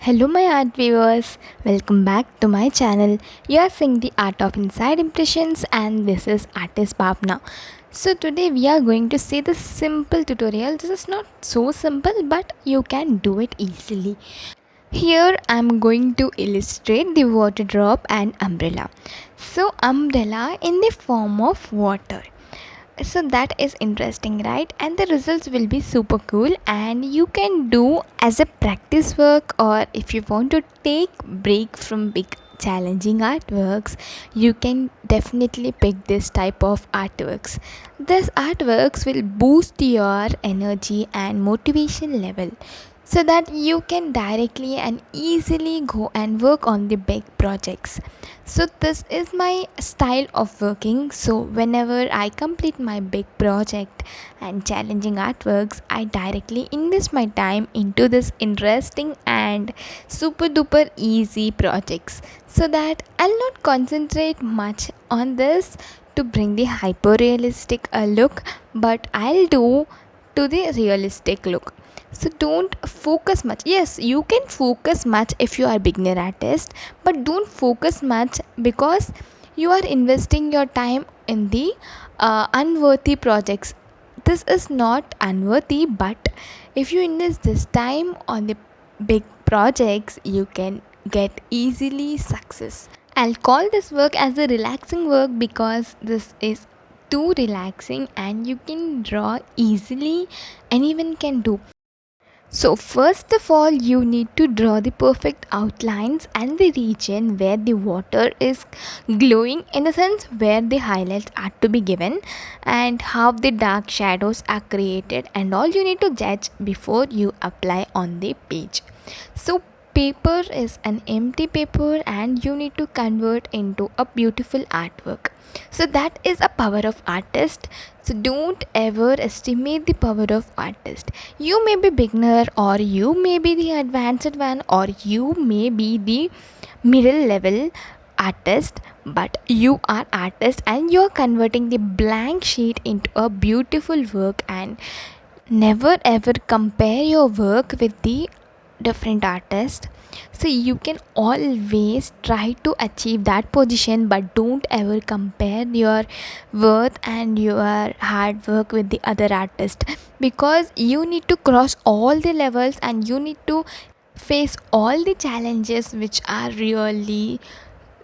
Hello, my art viewers. Welcome back to my channel. You are seeing the Art of Inside Impressions, and this is Artist Bhavna. So today we are going to see the simple tutorial. This is not so simple, but you can do it easily. Here I am going to illustrate the water drop and umbrella. So umbrella in the form of water. So that is interesting, right? And the results will be super cool, and you can do as a practice work, or if you want to take break from big challenging artworks, you can definitely pick this type of artworks. These artworks will boost your energy and motivation level, so that you can directly and easily go and work on the big projects. So this is my style of working. So whenever I complete my big project and challenging artworks, I directly invest my time into this interesting and super duper easy projects, so that I'll not concentrate much on this to bring the hyper realistic look, but I'll do to the realistic look. So don't focus much. Yes, you can focus much if you are beginner artist, but don't focus much, because you are investing your time in the unworthy projects. This is not unworthy, but if you invest this time on the big projects, you can get easily success. I'll call this work as a relaxing work, because this is too relaxing and you can draw easily. Anyone can do. So first of all, you need to draw the perfect outlines and the region where the water is glowing, in the sense where the highlights are to be given and how the dark shadows are created, and all you need to judge before you apply on the page. So paper is an empty paper and you need to convert into a beautiful artwork. So that is a power of artist. So don't ever estimate the power of artist. You may be beginner, or you may be the advanced one, or you may be the middle level artist, but you are artist and you're converting the blank sheet into a beautiful work. And never ever compare your work with the different artists. So you can always try to achieve that position, but don't ever compare your worth and your hard work with the other artist, because you need to cross all the levels and you need to face all the challenges which are really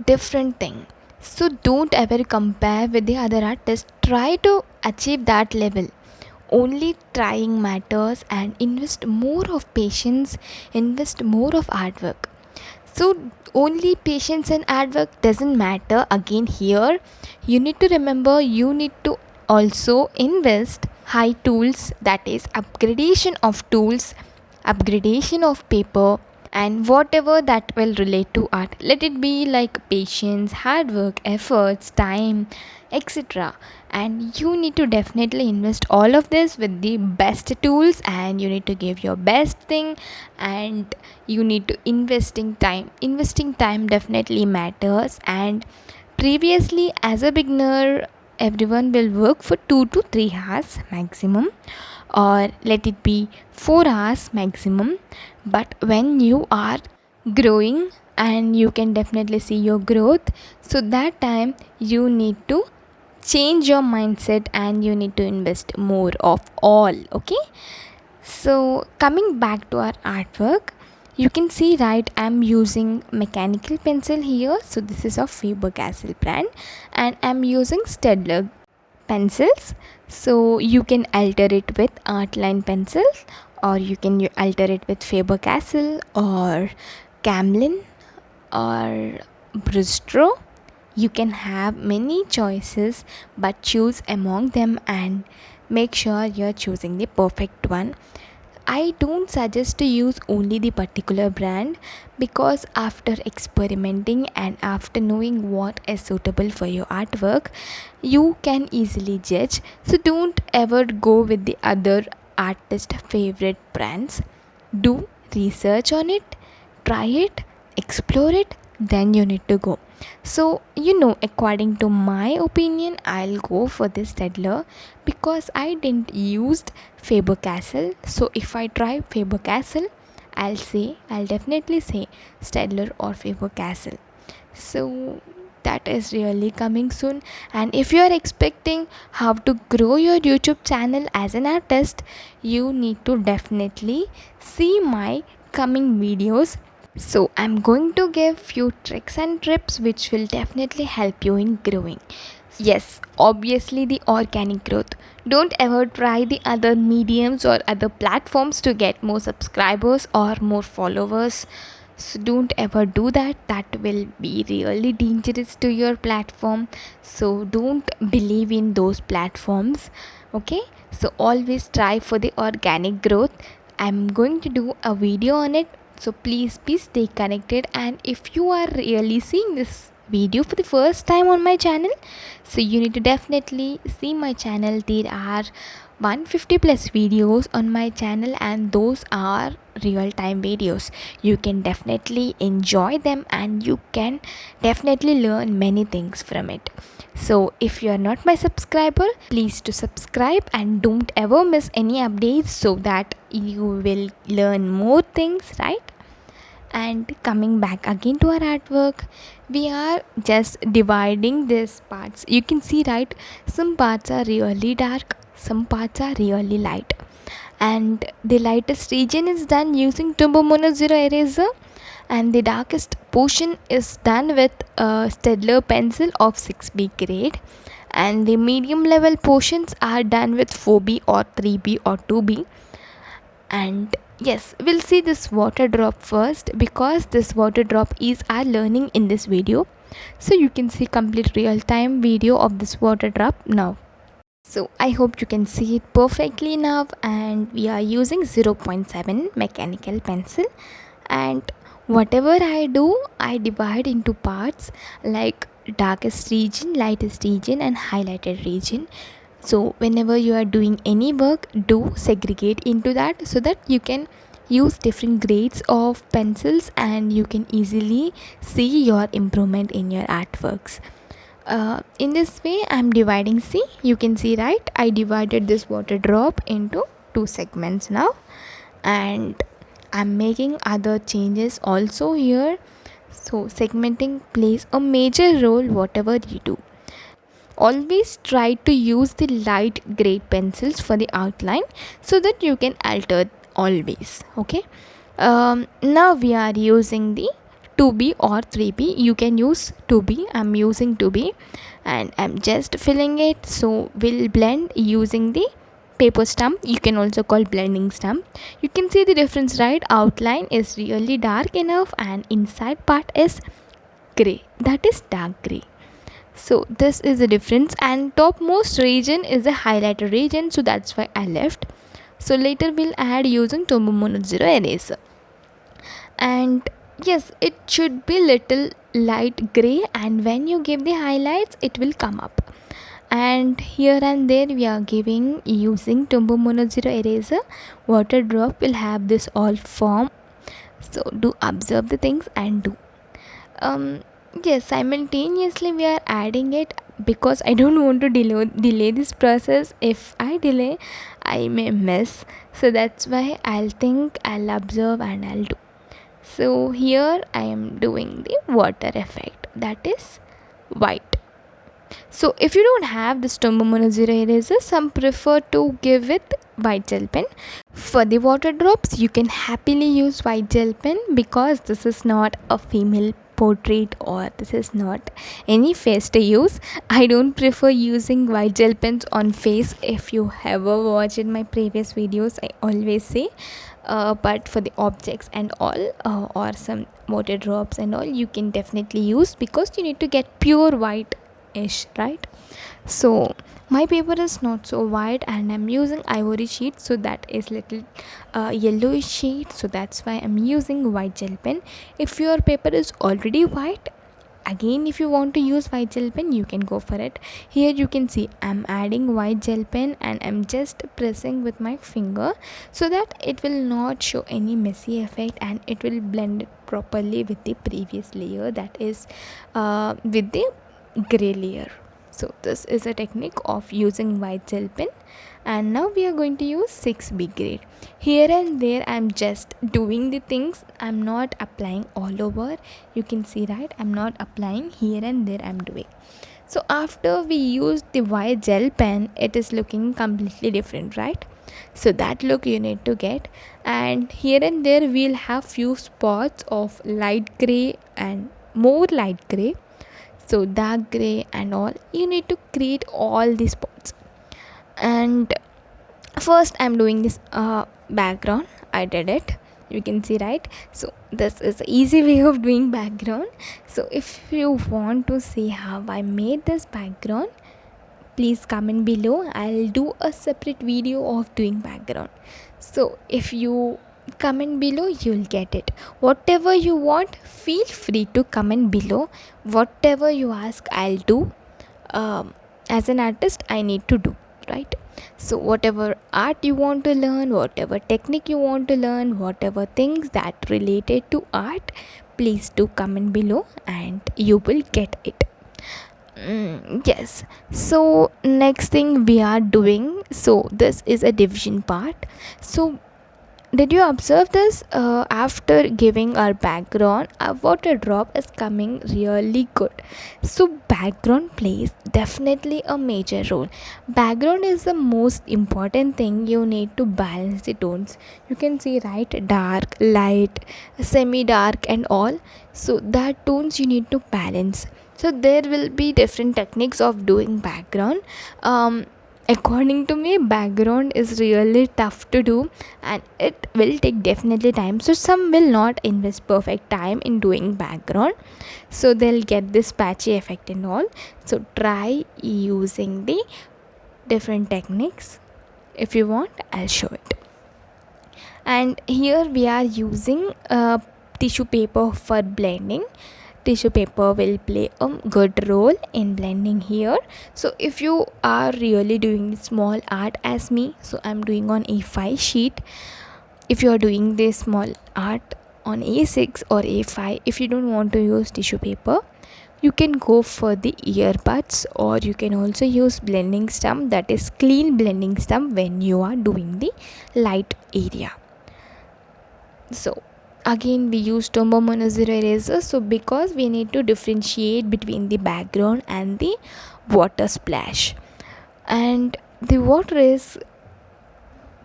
different thing. So don't ever compare with the other artist. Try to achieve that level. Only trying matters, and invest more of patience, invest more of hard work. So only patience and hard work doesn't matter. Again, here you need to remember, you need to also invest high tools, that is upgradation of tools, upgradation of paper, and whatever that will relate to art. Let it be like patience, hard work, efforts, time, etc. And you need to definitely invest all of this with the best tools, and you need to give your best thing, and you need to investing time definitely matters. And previously, as a beginner, everyone will work for 2 to 3 hours maximum, or let it be 4 hours maximum. But when you are growing and you can definitely see your growth, so that time you need to change your mindset and you need to invest more of all. Okay, so coming back to our artwork, you can see, right, I'm using mechanical pencil here. So this is of Faber-Castell brand, and I'm using Staedtler pencils. So you can alter it with Artline pencils, or you can alter it with Faber-Castell or Camlin or Bristol. You can have many choices, but choose among them and make sure you're choosing the perfect one. I don't suggest to use only the particular brand, because after experimenting and after knowing what is suitable for your artwork, you can easily judge. So don't ever go with the other artist favorite brands. Do research on it, try it, explore it, then you need to go. So according to my opinion, I'll go for this Staedtler, because I didn't used Faber-Castell. So if I try Faber-Castell, I'll definitely say Stedler or Faber-Castell. So that is really coming soon. And if you are expecting how to grow your YouTube channel as an artist, you need to definitely see my coming videos. So I'm going to give few tricks and tips which will definitely help you in growing. Yes, obviously the organic growth. Don't ever try the other mediums or other platforms to get more subscribers or more followers. So don't ever do that. That will be really dangerous to your platform. So don't believe in those platforms. Okay? So always try for the organic growth. I'm going to do a video on it, so please stay connected. And if you are really seeing this video for the first time on my channel, so you need to definitely see my channel. There are 150 plus videos on my channel, and those are real time videos. You can definitely enjoy them and you can definitely learn many things from it. So if you are not my subscriber, please to subscribe and don't ever miss any updates, so that you will learn more things, right? And coming back again to our artwork, we are just dividing these parts. You can see, right, some parts are really dark, some parts are really light, and the lightest region is done using Tombow Mono Zero eraser, and the darkest portion is done with a Staedtler pencil of 6B grade, and the medium level portions are done with 4B or 3B or 2B. And yes, we'll see this water drop first, because this water drop is our learning in this video. So you can see complete real-time video of this water drop now. So I hope you can see it perfectly now. And we are using 0.7 mechanical pencil, and whatever I do, I divide into parts like darkest region, lightest region and highlighted region. So whenever you are doing any work, do segregate into that, so that you can use different grades of pencils and you can easily see your improvement in your artworks. In this way I'm dividing. See, you can see, right, I divided this water drop into two segments now, and I'm making other changes also here. So segmenting plays a major role whatever you do. Always try to use the light grade pencils for the outline, so that you can alter always. Okay. Now we are using the 2B or 3B. You can use 2B. I'm using 2B and I'm just filling it. So we'll blend using the paper stump. You can also call blending stump. You can see the difference, right? Outline is really dark enough and inside part is gray, that is dark gray. So this is the difference, and topmost region is a highlighter region, so that's why I left. So later we'll add using Tombow Mono Zero eraser. And yes, it should be little light gray, and when you give the highlights it will come up. And here and there we are giving using Tombow Mono Zero eraser. Water drop will have this all form. So do observe the things and do. Yes, simultaneously we are adding it, because I don't want to delay this process. If I delay, I may miss. So that's why I'll observe and I'll do. So here I am doing the water effect, that is white. So if you don't have this Tombow Mono Zero eraser, some prefer to give it white gel pen. For the water drops, you can happily use white gel pen, because this is not a female portrait or this is not any face to use. I don't prefer using white gel pens on face. If you ever watched my previous videos, I always say but for the objects and all, or some water drops and all, you can definitely use, because you need to get pure white ish, right? So my paper is not so white and I'm using ivory sheet, so that is little yellowish shade, so that's why I'm using white gel pen. If your paper is already white, again if you want to use white gel pen, you can go for it. Here you can see I'm adding white gel pen and I'm just pressing with my finger, so that it will not show any messy effect and it will blend it properly with the previous layer, that is with the gray layer. So this is a technique of using white gel pen. And now we are going to use 6B grade. Here and there I'm just doing the things, I'm not applying all over. You can see, right, I'm not applying, here and there I'm doing. So after we use the white gel pen, it is looking completely different, right? So that look you need to get. And here and there we'll have few spots of light gray and more light gray, so dark gray and all. You need to create all these spots. And first I'm doing this background. I did it, you can see, right? So this is the easy way of doing background. So if you want to see how I made this background, please comment below. I'll do a separate video of doing background. So if you comment below, you'll get it. Whatever you want, feel free to comment below. Whatever you ask, I'll do. As an artist, I need to do, right? So whatever art you want to learn, whatever technique you want to learn, whatever things that related to art, please do comment below and you will get it. Yes. So next thing we are doing, so this is a division part. So did you observe this? After giving our background, our water drop is coming really good. So background plays definitely a major role. Background is the most important thing. You need to balance the tones. You can see, right, dark, light, semi dark and all. So that tones you need to balance. So there will be different techniques of doing background. According to me, background is really tough to do and it will take definitely time. So some will not invest perfect time in doing background, so they'll get this patchy effect and all. So try using the different techniques. If you want, I'll show it. And here we are using tissue paper for blending. Tissue paper will play a good role in blending here. So if you are really doing small art as me, so I'm doing on A5 sheet. If you are doing this small art on A6 or A5, if you don't want to use tissue paper, you can go for the earbuds, or you can also use blending stump, that is clean blending stump, when you are doing the light area. So again we use Tombow Mono 0 eraser, so because we need to differentiate between the background and the water splash, and the water is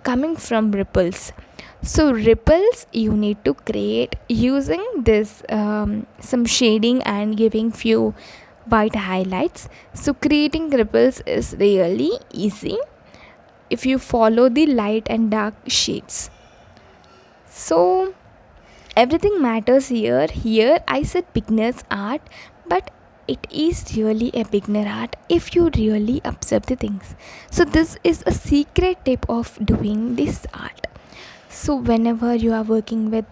coming from ripples. So ripples you need to create using this some shading and giving few white highlights. So creating ripples is really easy if you follow the light and dark shades. So everything matters here I said beginner's art, but it is really a beginner art if you really observe the things. So this is a secret tip of doing this art. So whenever you are working with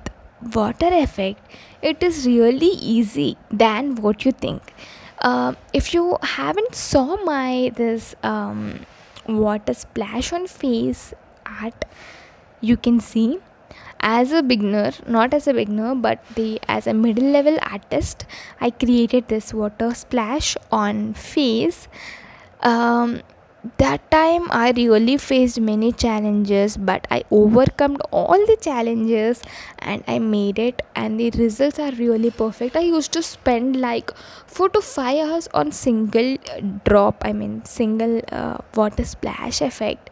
water effect, it is really easy than what you think. If you haven't saw my this water splash on face art, you can see, as a beginner, not as a beginner but as a middle level artist, I created this water splash on face. That time I really faced many challenges, but I overcome all the challenges and I made it, and the results are really perfect. I used to spend like 4 to 5 hours on single drop, single water splash effect.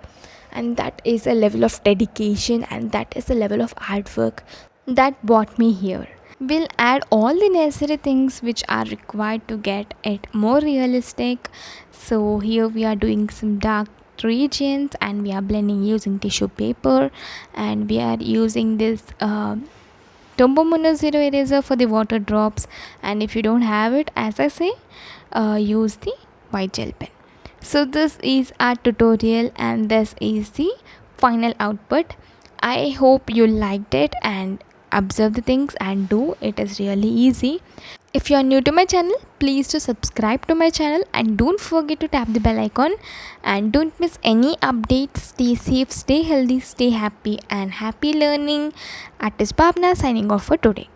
And that is a level of dedication, and that is a level of hard work that brought me here. We'll add all the necessary things which are required to get it more realistic. So here we are doing some dark regions and we are blending using tissue paper, and we are using this Tombow Mono 0 eraser for the water drops. And if you don't have it, as I say, use the white gel pen. So this is our tutorial and this is the final output. I hope you liked it and observe the things and do. It is really easy. If you are new to my channel, please do subscribe to my channel and don't forget to tap the bell icon and don't miss any updates. Stay safe, stay healthy, stay happy, and happy learning. Artist Bhavna signing off for today.